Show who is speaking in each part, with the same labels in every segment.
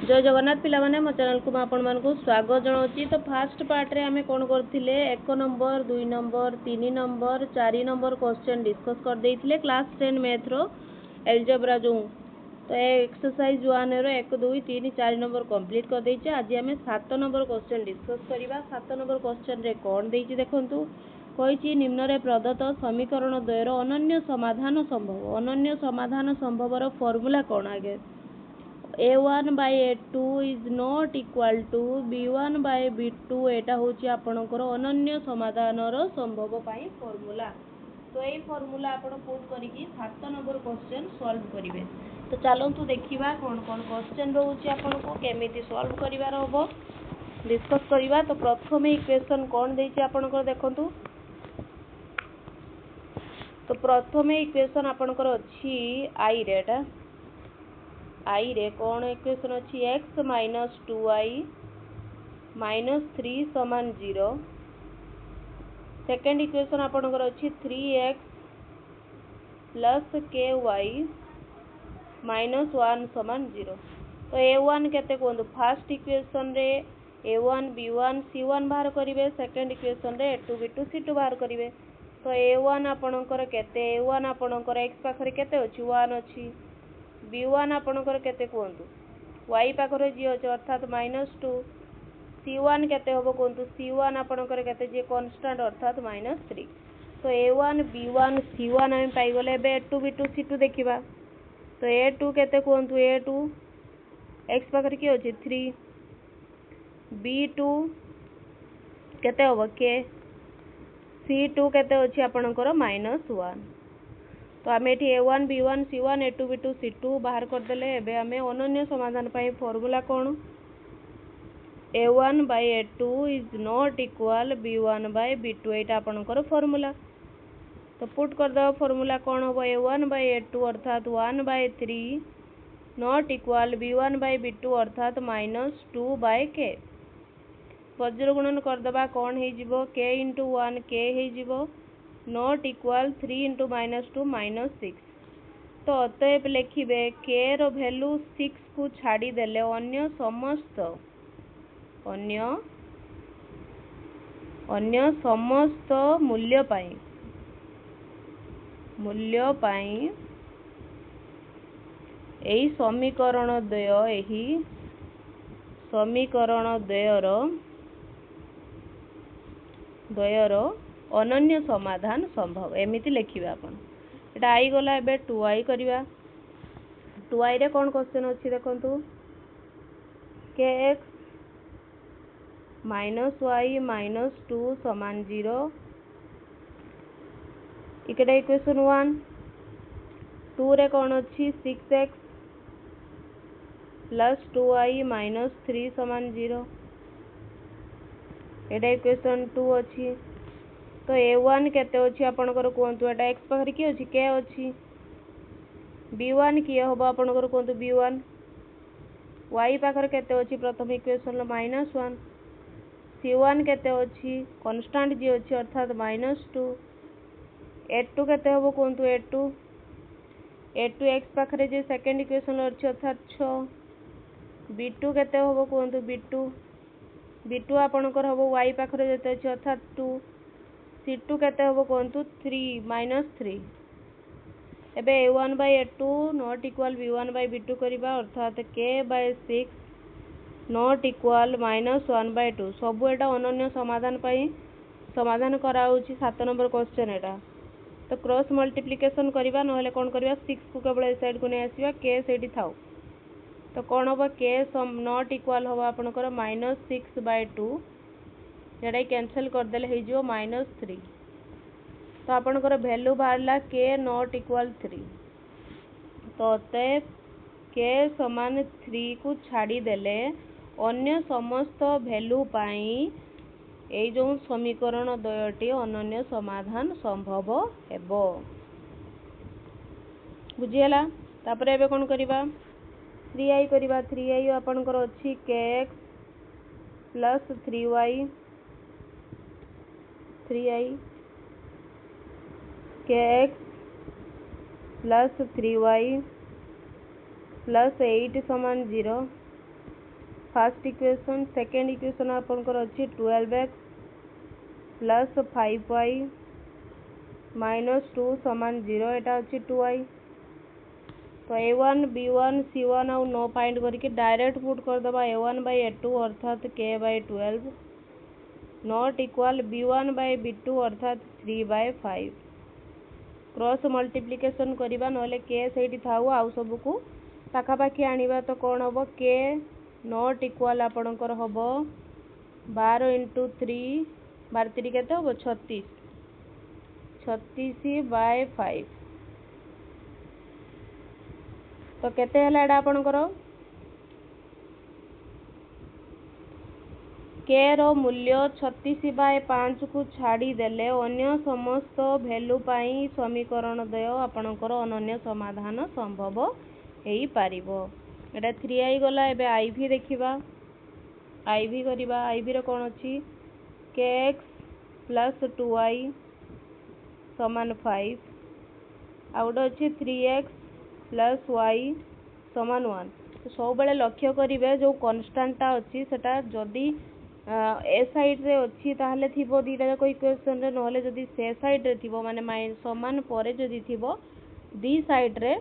Speaker 1: जय जगन्नाथ पिला माने मो चैनल को आपण मानकु स्वागत जनाउची। तो फास्ट पार्ट रे आमे कोन करथिले 1 number 2 number 3 number 4 number question discuss कर देइथिले क्लास 10 मैथ रो एल्जेब्रा जो। तो एक्सरसाइज 1 रो 1 2 3 4 नंबर कंप्लीट कर देइचे। आज आमे 7 नंबर क्वेश्चन डिस्कस करिबा। 7 नंबर क्वेश्चन रे कोन देइची देखंतु। कहिची निम्न रे प्रदत्त समीकरण द्वयर अनन्य समाधान संभव। अनन्य समाधान संभव रो फार्मूला कोन आगे a1 by a2 is not equal to b1 by b2 एटा होची आपनकर अनन्य समाधान रो संभव पाई फार्मूला। तो एई फार्मूला आपण पुट करिकि 7 नंबर क्वेश्चन सॉल्व करिवे। तो चलंतु देखिबा कोन कोन क्वेश्चन रहउची आपनको केमिति सॉल्व करिवार होबो डिस्कस करिवा। तो प्रथम इक्वेशन कोन देइची आपनकर देखंतु। तो प्रथम इक्वेशन आपनकर अछि i रेटा आई रे कौन इक्वेशन अच्छी x माइनस 2y माइनस 3 समान 0। सेकेंड इक्वेशन आपनकर अच्छी 3x प्लस ky माइनस 1 समान 0। तो a1 केते कोंदु फर्स्ट इक्वेशन रे a1 b1 c1 बाहर करिवे। सेकेंड इक्वेशन रे a2 b2 c2 बाहर करिवे। तो a1 आपनकर केते a1 आपनकर x पाखरे केते अछि 1 अछि। b1 आपनकर केते कोंतु y पाखरे जी अछि अर्थात -2। c1 केते होबो कोंतु c1 आपनकर केते जे कांस्टेंट अर्थात -3। तो a1 b1 c1 हम पाई गले। बे a2 b2 c2 देखिबा। तो a2 केते कोंतु a2 x पाखरे की अछि 3। b2 केते होबो k। c2 केते अछि आपनकर -1। तो आम ये a1 b1 c1 a2 b2 c2 बाहर कर देले। एबे आमे अनन्य समाधान पाई फार्मूला कोन a1 by a2 is not equal b1 by b2 एटा आपनकर फार्मूला। तो पुट कर दो फार्मूला कोन हो a1 by a2 अर्थात 1 by 3 not equal b1 by b2 अर्थात -2 by k। वज्र गुणन कर दबा कोन हे जिवो k into 1 k हे जिवो नॉट इक्वल 3 into -2 -6। तो अतएव लिखिबे k रो वैल्यू 6 को छाड़ी देले अन्य समस्त मूल्य पाई एही समीकरण द्वयर अनन्य समाधान संभव एमिति लिखिबे आपण। एटा आई गला। एबे 2i करिवा। 2i रे कोन क्वेश्चन अछि देखंतु kx -y -2 समान 0। इकड़े इक्वेशन 1। 2 रे कोन अछि 6x प्लस 2y -3 समान 0। एटा इक्वेशन 2 अछि। तो a1 केते अछि आपनकर कोंतु एटा x पाखरे की अछि k अछि। b1 की होबो आपनकर कोंतु b1 y पाखरे केते अछि प्रथम इक्वेशन -1। c1 केते अछि कांस्टेंट जी अछि अर्थात -2। a2 केते होबो कोंतु a2 x पाखरे जे सेकंड इक्वेशन अछि अर्थात 6। b2 केते होबो कोंतु b2 आपनकर होबो y पाखरे जेते अछि अर्थात 2। c2 केते होबो कोंतु 3 एबे a1 by a2 not equal b1 by b2 करिबा अर्थात k by 6 not equal -1 by 2। सब एटा अनन्य समाधान पाई समाधान करा होची 7 नंबर क्वेश्चन एटा। तो क्रॉस मल्टीप्लिकेशन करिबा नहले कोन करिबा 6 को केवल ए साइड को नै आसीबा k सेठी थाउ। तो कोन होबा k not equal होबा आपनकर -6 by 2 जेडा कैंसिल कर देले हे जो -3। तो आपनकर वैल्यू बाहरला k not equal 3। तो अतएव k समान 3 को छाड़ी देले अन्य समस्त वैल्यू पाई ए जो समीकरण द्वयटी अनन्य समाधान संभव हेबो। बुझियला। तापर एबे कोन करिबा 3i करिबा। 3i आपनकर अछि kx plus 3y 3i kx plus 3y plus 8 समान 0। फर्स्ट इक्वेशन सेकेंड इक्वेशन आपनकर अच्छी 12x प्लस 5y माइनस 2 समान 0 एटा अच्छी 2y। तो a1 b1 c1 आउ नो फाइंड करके डायरेक्ट पुट करदबा a1/a2 अर्थात k/12 नॉट इक्वल b1/b2 अर्थात 3/5 क्रॉस मल्टीप्लिकेशन करबा नले k सेठी थाउ आउ सब को पाखापाखी आनिबा तो कौन हम k नॉट इक्वल आपणकर हम 12 × 3 12 3 केते हम 36 36/5 तो केते हला एडा आपणकर k रो मूल्य 36/5 को छाड़ी देले अन्य समस्त वैल्यू पाई समीकरण दय आपणकर अनन्य समाधान संभव हेई पारिबो। एटा 3i गला एबे iv देखिबा iv करिबा iv रे कोन अछि kx प्लस 2y समान 5 आउट अछि 3x प्लस y समान 1। तो सब बेले लक्ष्य करिवे जो कांस्टेंट अछि सेटा जदी ए साइड रे अछि ताहले थिबो दीटा जाको इक्वेशन रे नहले जदी से साइड रे थिबो माने समान परे जदी थिबो दी साइड रे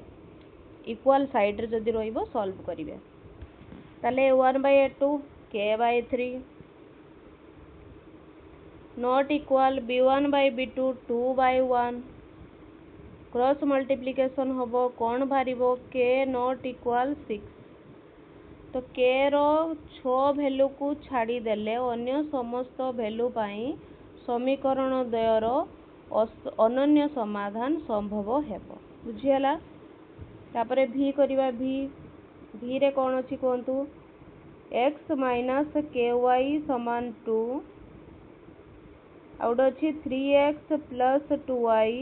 Speaker 1: इक्वल साइड रे जदी रहिबो सॉल्व करिवे ताले 1/a2 k/3 not equal b1/b2 2/1 cross multiplication हबो कौन भारिबो k नॉट इक्वल 6। तो k रो 6 वैल्यू को छाड़ी देले अन्य समस्त वैल्यू पाई समीकरण द्वयर अनन्य समाधान संभव हेबो बुझियला। तापरे v करिवा v रे कोन अछि कोंतु x माइनस ky समान 2 आउट अछि 3x प्लस 2y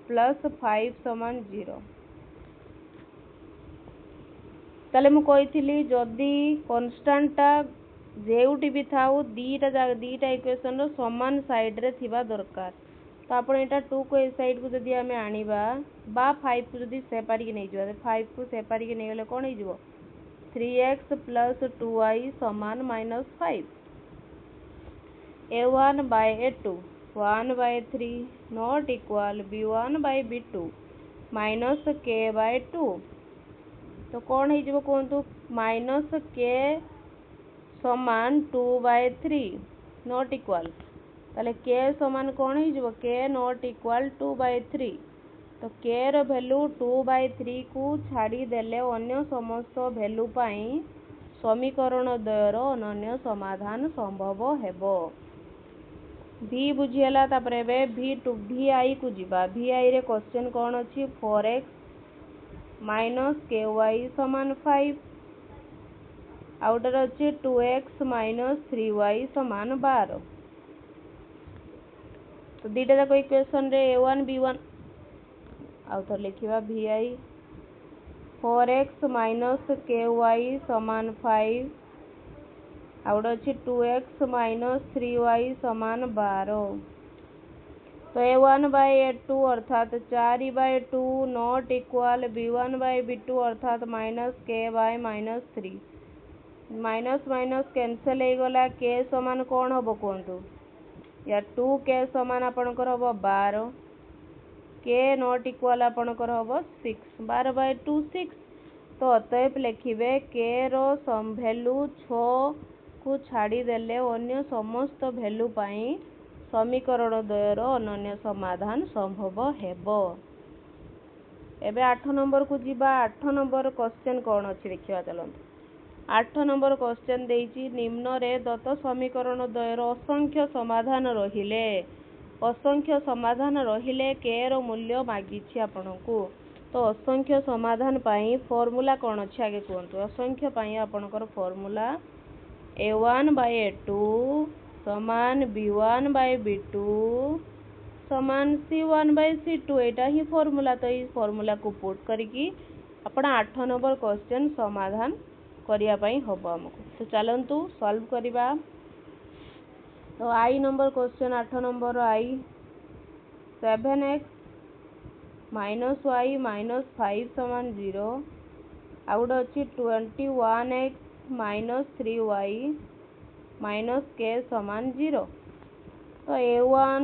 Speaker 1: प्लस 5 समान 0। ताले मु कहिथिली जदी कांस्टेंटा जेउटी भी थाउ दीटा इक्वेशन रो समान साइड रे थिबा दरकार। तो आपण एटा 2 को ए साइड को जदी हमें आनिबा बा 5 को जदी सेपारी के नै जबा 5 को सेपारी के नै गले कोन हे जिवो 3x प्लस 2y समान -5 a1/a2 1/3 not equal b1/b2 minus k/2 तो कौन है जो कोंतु माइनस k समान 2/3 नॉट इक्वल ताले k समान कौन है जो k नॉट इक्वल 2/3 तो k रो वैल्यू 2/3 को छाड़ी देले अन्य समस्त वैल्यू पाई समीकरण द्वयर अनन्य समाधान संभव हेबो। v बुझियला तापरे बे vi को जिबा vi रे क्वेश्चन कौन अछि 4x माइनस ky समान 5 आउटर अच्छे 2x माइनस 3y समान 12। तो दीटा जाको इक्वेशन रे a1 b1 आउटर लिखिबा vi 4x माइनस ky समान 5 आउट अच्छे 2x माइनस 3y समान 12। तो a1/a2 अर्थात 4/2 नॉट इक्वल b1/b2 अर्थात minus k/-3 minus minus cancel हो गला k समान कौन हम कहतु या 2k समान आपणकर हम 12 k नॉट इक्वल आपणकर हम 6 12/2 6। तो अतएव लिखिबे k रो सम वैल्यू 6 को छाड़ी देले अन्य समस्त वैल्यू पाई समीकरण द्वयर अनन्य समाधान संभव हेबो। एबे 8 नंबर को जिबा 8 नंबर क्वेश्चन कौन अछि देखिबा चलंतु 8 नंबर क्वेश्चन देइछि निम्न रे दत्त समीकरण द्वयर असंख्य समाधान रहिले k रो मूल्य मागिछि आपनकु। तो असंख्य समाधान पाई फार्मूला कौन अछि आगे कहंतु असंख्य पाई आपनकर फार्मूला a1/a2 समान b1/b2 समान c1/c2 एटा ही फार्मूला। तो इस फार्मूला को पुट करके आपण 8 नंबर क्वेश्चन समाधान करिया पई हबो हमको। तो चलंतु सॉल्व करिबा। तो आई नंबर क्वेश्चन 8 नंबर आई 7x -y -5 समान 0 आउट अच्छी 21x माइनस 3y माइनस के समान 0। तो a1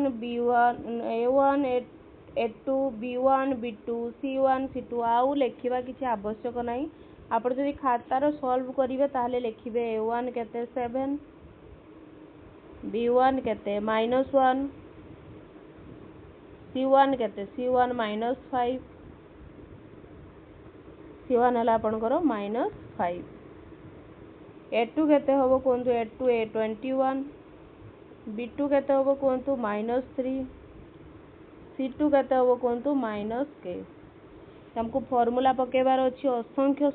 Speaker 1: a2 b1 b2 c1 c2 आउ लिखा किसी आवश्यक नहीं। आप जब खातार सॉल्व करेंगे ताहले लिखिबे a1 केते 7 b1 केते -1 c1 केते c1 -5 c1 है आपणकर -5 a2 केते हम कहतु a2 a21 b2 केते हम कहतु -3 c2 केते हम कहतु -k। हमको फॉर्मूला पकेबार अच्छी असंख्य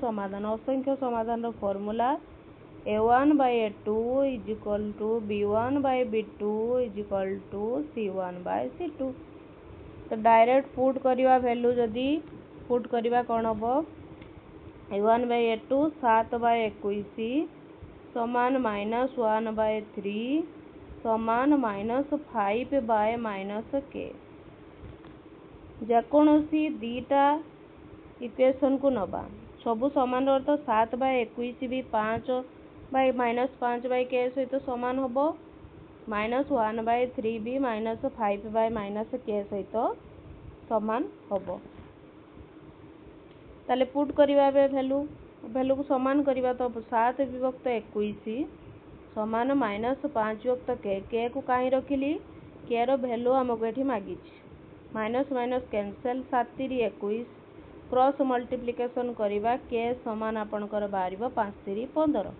Speaker 1: समाधान formula a1 by a2 is equal to b1 by b2 is equal to c1 by c2। तो डायरेक्ट पुट करवा वैल्यू जदि पुट करवा कौन हम a1 by a2 7 by 21 समान -1 by 3 समान -5 by -k। जेकोसी दीटा इक्वेशन को नबा सबू समान अर्थ 7 by 21 भी 5 by -5 by k सहित समान हम -1 by 3 भी -5 by -k सहित समान हम। ताले पुट करवा वैल्यू को समान करवा तो 7 विभक्त 21 समान -5 विभक्त के को कहीं रखिली के रो वैल्यू आमको ये मागी minus minus cancel 7 3 21 cross multiplication करवा के समान आपणकर बाहर 5 3 15।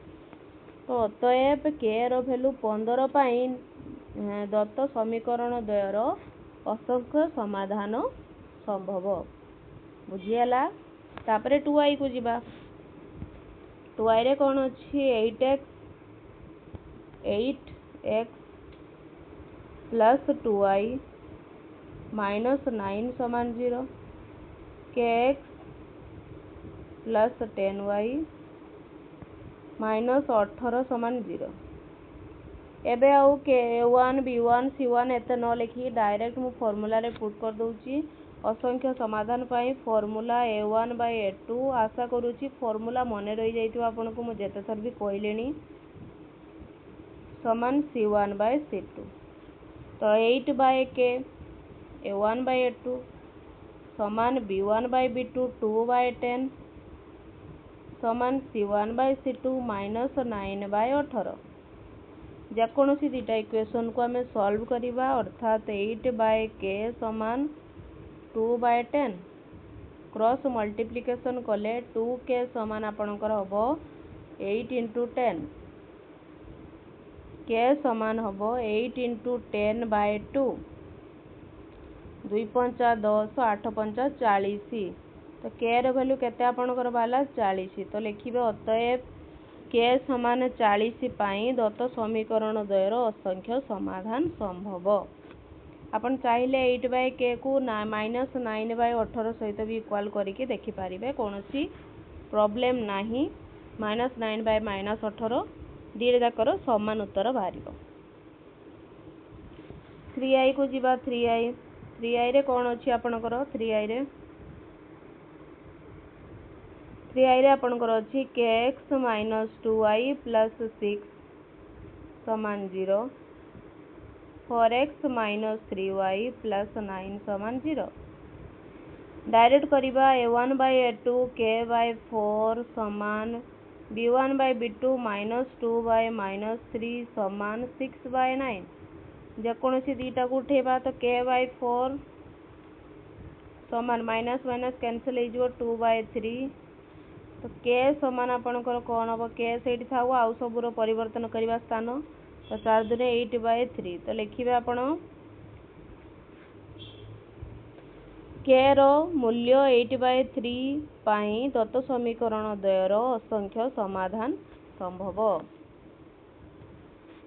Speaker 1: तो अतएव के रो वैल्यू 15 पाई दत्त समीकरण द्वयर असंख्य समाधान संभव। बुझीगला। तापरे 2i को जीवा 2i रे कौन अच्छी 8x प्लस 2i -9 समान 0 kx प्लस 10y -18 समान 0। एबे आउ के a1 b1 c1 एते न लिखी डायरेक्ट मु फॉर्मूला रे पुट कर दूची असंख्य समाधान पाई फॉर्मूला a1 by a2 आशा करूची फॉर्मूला मन रही जाइतो आपन को मु जेते थर भी कहलेनी समान c1 by c2। तो 8 by k a1 by a2 समान b1 by b2 2 by 10 समान c1 by c2 -9 by 18। जेकोसी दीटा equation को आम सॉल्व करवा अर्थात 8 by k समान 2 by 10 क्रॉस मल्टीप्लिकेशन कले 2k समान आपणकर हम 8 into 10 k समान हम 8 into 10 by 2 2 5 10 8 5 40। तो k रो वैल्यू केते आपणकर बाला 40। तो लिखिबे अतएव k समान 40 पाई दत्त समीकरण द्वयर असंख्य समाधान संभव। अपन चाहिए 8 by k को -9 by 18 सहित भी इक्वाल करके देखिपारे कौन सी प्रॉब्लम नहीं। -9 by -18 दी जाकर समान उत्तर बाहर। 3i को जीवा 3i रे कौन अच्छी आपणकर 3i रे आपणकर अच्छी kx -2y प्लस 6 समान 0 4x -3y प्लस 9 समान 0। डायरेक्ट करवा a1 by a2 k by 4 समान b1 by b2 -2 by -3 समान 6 by 9। जेकोसी दीटा को उठेबा तो k by 4 समान माइनस माइनस कैंसल हो 2 by 3। तो k समान आपणकर कौन हम k से था आउ सबूर परिवर्तन करवा स्थान तो 4 2 8 by 3। तो लिखिए आपण k रो मूल्य 8 by 3 पाई दत्त समीकरण द्वयर असंख्य समाधान संभव।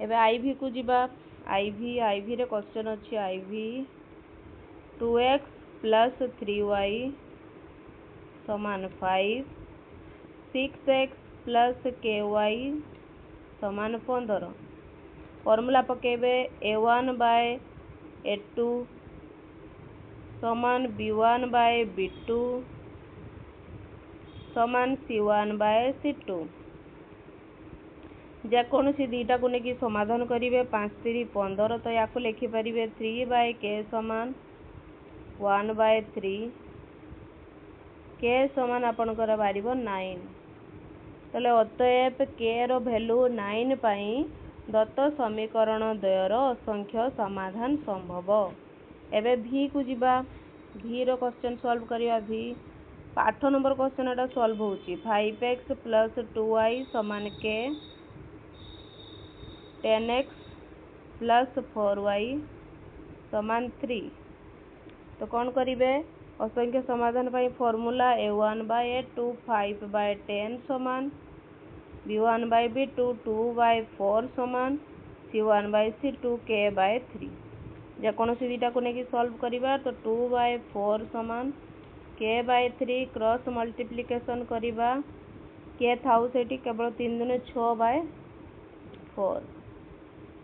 Speaker 1: एबे iv को जीवा iv रे क्वेश्चन अच्छी iv 2x प्लस 3y समान 5 6x प्लस ky समान 15। फॉर्मूला पकेबे a1 by a2 समान b1 by b2 समान c1 by c2। जेकोसी दुईटा को लेकिन समाधान करेंगे 5 3 15 तो या लिखिपारे 3/k समान 1/3 k समान आपणकर बाहर 9 तेल अतएव k रो भैल्यू 9 पाई दत्त समीकरण द्वयर असंख्य समाधान संभव। एवं v को जीवा v रो क्वेश्चन सॉल्व करिया v 8 नंबर क्वेश्चन एटा सॉल्व होची 5x + 2y समान k 10x + 4y समान 3 तो कौन करिवे असंख्य समाधान पाई फॉर्मूला a1/a2 5/10 समान b1/b2 2/4 समान c1/c2 k/3 जेकोसी दुईटा को लेकिन सॉल्व करिबा तो 2/4 समान k/3 क्रॉस मल्टीप्लिकेशन करिबा k थाउ सेठी केवल 3 दुने 6/4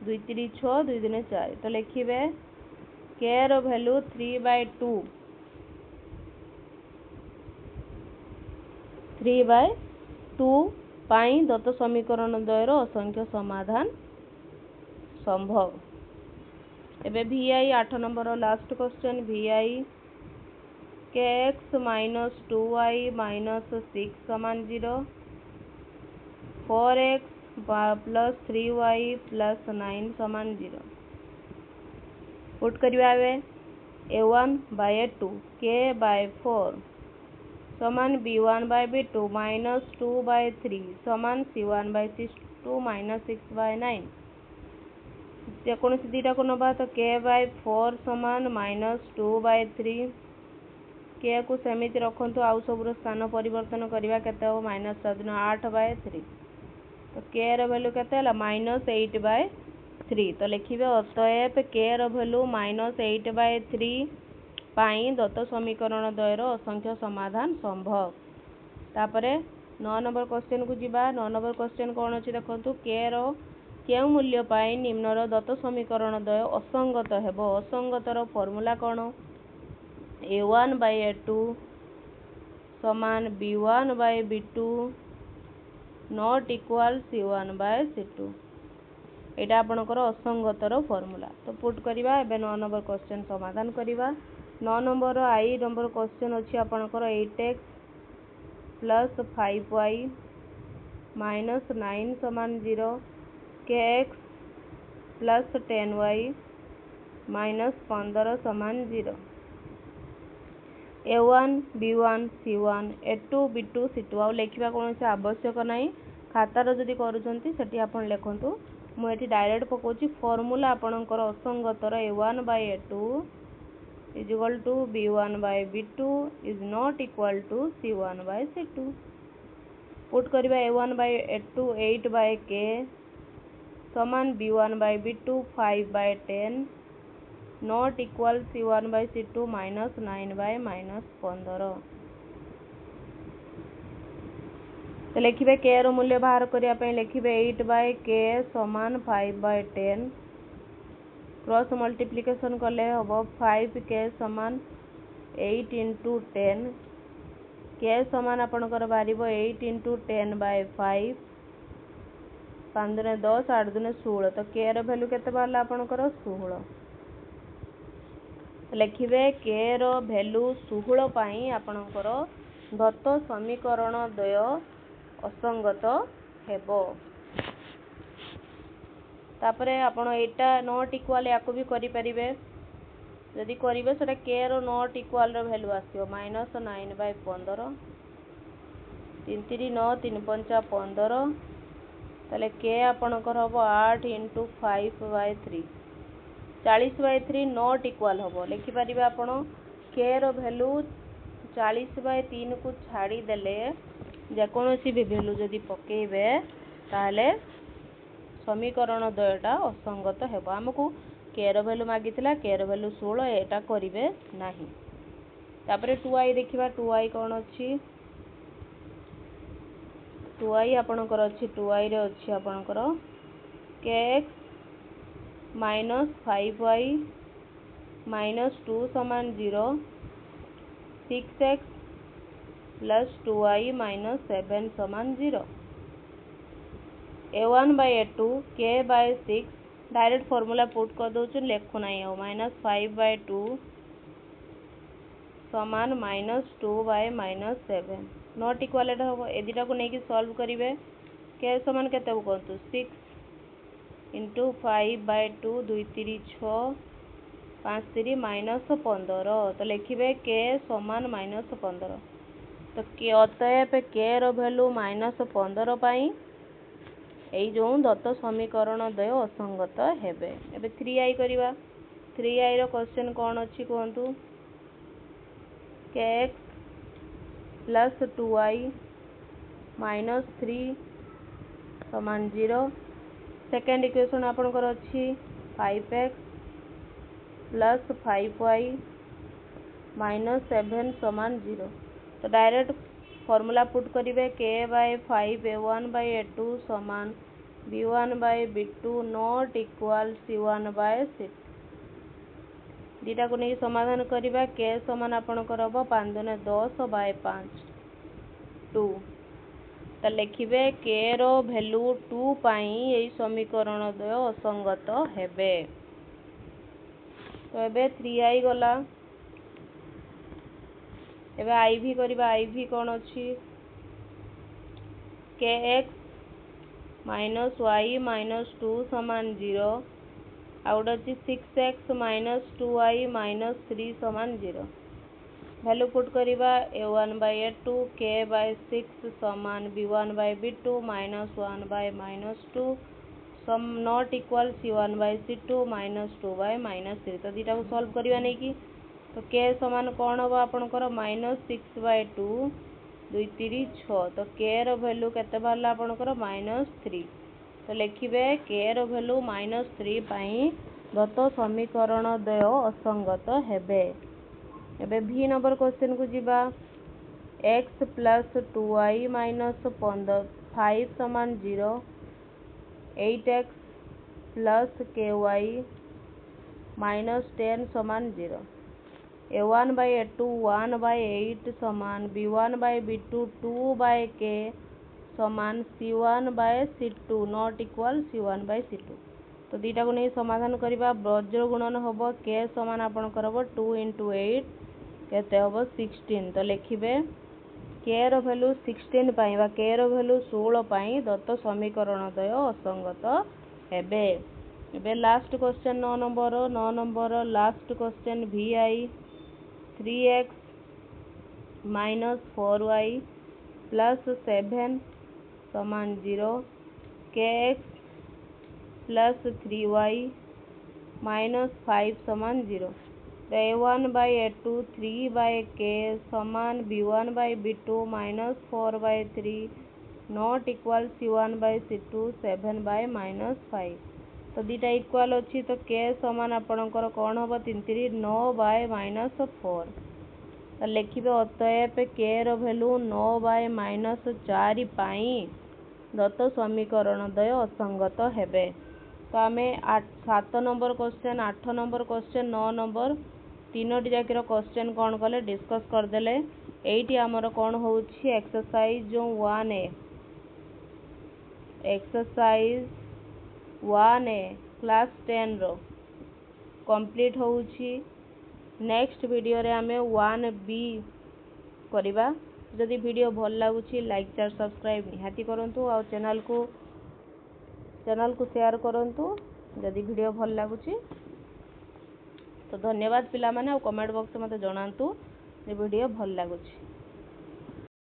Speaker 1: 2 3 6 2 दुने 4 तो लिखिबे k रो वैल्यू 3/2 पाई दत्त समीकरण द्वयर असंख्य समाधान संभव। एबे vi 8 number last question vi kx - 2y - 6 समान 0 4x + 3y + 9 समान 0 पुट करिया a1/a2 k/4 समान b1/b2 -2/3 समान c1/c2 -6/9 जेकोसी दुईटा को नबा तो k/4 समान -2/3 k को सेमिति रखंतु आउ सबुर स्थान परिवर्तन करिवा केते हो -8/3 तो k रो वैल्यू केते हला -8/3 तो लिखिबे अतएव k रो वैल्यू -8/3 पाई दत्त समीकरण द्वयर असंख्य समाधान संभव। तापरे 9 नंबर क्वेश्चन को जीवा 9 नंबर क्वेश्चन कौन अच्छी देखो k रो क्यों मूल्य पाई निम्नर दत्त समीकरण द्वय असंगत हेबो असंगतर फॉर्मूला कौन a1/a2 समान b1/b2 नॉट इक्वल c1/c2 एटा आपनकर असंगतर फॉर्मूला तो पुट करिवा एबे 9 नंबर क्वेश्चन समाधान करिवा 9 नंबर आई नंबर क्वेश्चन अच्छी आपनकर 8x + 5y - 9 समान 0 kx + 10y - 15 समान 0 a1 b1 c1 a2 b2 c2 आ लिखा कौन से आवश्यक नहीं खातार जदि करूँगी सेठी आपन लिखंतु मुझे डायरेक्ट पकाउची फॉर्मूला आपणकर असंगतर a1/a2 = b1/b2 is not equal to c1/c2 put करिवा a1/a2 8/k समान b1/b2 5/10 नॉट इक्वल c1/c2 -9/-15 तो लिखिबे k रो मूल्य बाहर करिया पई लिखिबे 8/k समान 5/10 क्रॉस मल्टीप्लिकेशन कले हबो 5k समान 8 × 10 k समान आपनकर बारिबो 8 × 10/5 5 दुने 10 8 दुने 16 तो k रो वैल्यू केते बारला आपनकर 16 लिखिबे k रो वैल्यू 16 पाई आपनकर दत्त समीकरण द्वय असंगत हेबो। तापरे आपण एटा नॉट इक्वल या को भी करि परिबे जदि करिवे सेटा k रो नॉट इक्वल रो वैल्यू आसीओ -9/15 3 3 9 3 5 15 तले k आपनकर हबो 8 × 5/3 40/3 नॉट इक्वल हबो लिखि परिबे आपण k रो वैल्यू 40/3 को छाड़ी देले जेकोसी भी वैल्यू जदि पकेइबे ताले समीकरण द्वयटा असंगत हेबो हमकु k रो वैल्यू मागितला k रो वैल्यू 16 एटा करिवे नाही। तापरे 2i देखिबा 2i कोन अछि 2i आपनकर अछि 2i रे अछि आपनकर kx - 5y - 2 समान 0 6x + 2y - 7 समान 0 a1/a2 k by 6 direct formula put कर दउछु लेखु नाही हो -5/2 समान -2/-7 नॉट इक्वल एटा हो ए दिटा को नेकी सॉल्व करिवे k समान केते कहंतु 6 * 5/2 2 3 6 5 3 -15 तो लिखिबे k समान -15 तो के अतएव k रो वैल्यू -15 पाई एई जो दत्त समीकरण द्वय असंगत हेबे। एबे 3i करिवा 3i रो क्वेश्चन कोन अछि कहंतु kx + 2i - 3 समान 0 सेकंड इक्वेशन आपनकर अछि 5x + 5y - 7 समान 0 तो डायरेक्ट फॉर्मूला पुट करिवे k/5 a1/a2 समान b1/b2 नॉट इक्वल c1/c2 दीटा को नहीं समाधान करिवा k समान आपनकर हबो 5 * 10/5 2 तो लिखिबे k रो वैल्यू 2 पाई एई समीकरण द्वय असंगत हेबे। तो एबे 3i गला एबे आईवी करिवा आईवी कोन अछि kx - y - 2 समान 0 आउट अछि 6x - 2y - 3 समान 0 वैल्यू पुट करिवा a1/a2 k by 6 समान b1/b2 -1/-2 some not equal c1/c2 -2/-3 तो दीटा को सॉल्व करिवा नै कि तो k समान कोन हो आपनकर -6/2 2 3 6 तो k रो वैल्यू केते बारला आपनकर -3 तो लिखिबे k रो वैल्यू -3 पाई दत्त समीकरण द्वय असंगत हेबे। एबे v नंबर क्वेश्चन को जिबा x + 2y - 5 समान 0 8x + ky - 10 समान 0 a1/a2 1/8 समान b1/b2 2/k समान c1/c2 नॉट इक्वल c1/c2 तो दीटा को नहीं समाधान करिवा वज्र गुणन हबो k समान आपनकर हबो 2 * 8 केते हबो 16 तो लिखिबे k रो वैल्यू 16 पाइबा k रो वैल्यू 16 पाई दत्त समीकरण द्वय असंगत हेबे। एबे last question 9 number last question vi 3x - 4y + 7 समान 0 kx + 3y - 5 समान 0 तो a1/a2 3/k समान b1/b2 -4/3 नॉट इक्वल c1/c2 7/-5 तो दीटा इक्वल अछि तो k समान आपनकर कोन हबो 3 3 9/-4 तो लिखिबे अतएव k रो वैल्यू 9/-4 पाई दत्त समीकरण द्वय असंगत हेबे। तो आमे 7 number question 8 number question 9 number तीनोटी जाकर क्वेश्चन कौन कले डिस्कस करदेले एइटी आमर कौन होउछि एक्सरसाइज जो 1A एक्सरसाइज 1A क्लास 10 रो कंप्लीट होउछि। नेक्स्ट वीडियो रे आमे 1B करिबा जदि वीडियो भल लागुछि लाइक शेयर सब्सक्राइब निहाती करंतु आ चैनल को शेयर करंतु जदि वीडियो भल लागुछि तो धन्यवाद पिला माने आ कमेंट बॉक्स मते जणांतु जे वीडियो भल लागुछि।